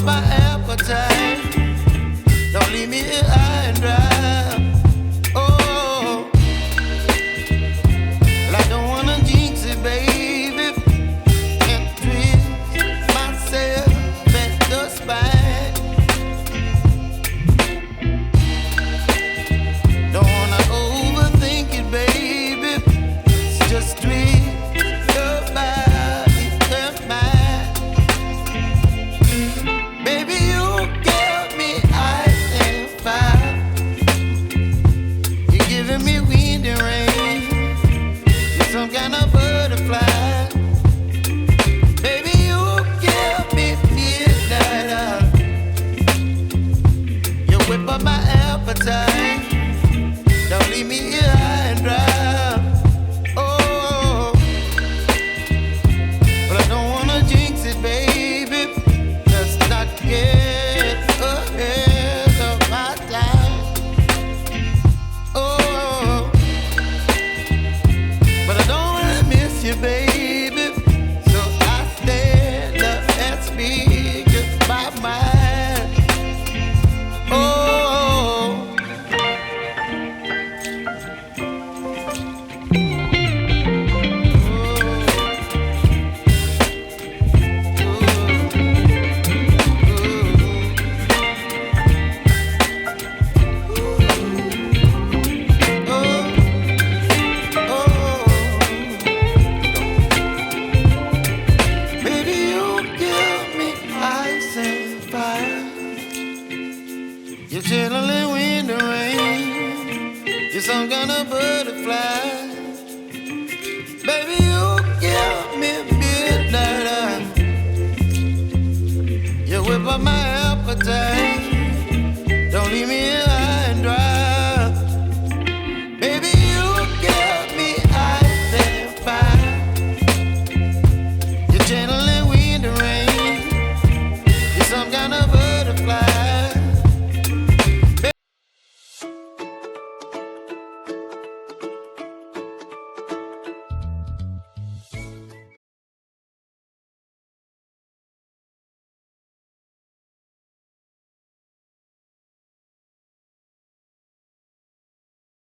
up my appetite. Don't leave me here high and dry. Oh, well, I don't wanna jinx it, baby, and twist myself at the spine. Don't wanna overthink it, baby. It's just twist your body and mine. Baby, you give me ice and fire. You're giving me wind and rain. You're some kind of butterfly. Baby, you give me midnight. You whip up my appetite. Don't leave me here high and dry. Oh, but I don't wanna jinx it, baby. Let's not get ahead of my time. Oh, but I don't wanna miss you, baby. So I stand up and speak my mind. Oh. Baby, you give me ice and fire. You're chilling wind and rain. You're some kind of butterfly. Baby, you give me midnight. You whip up my appetite.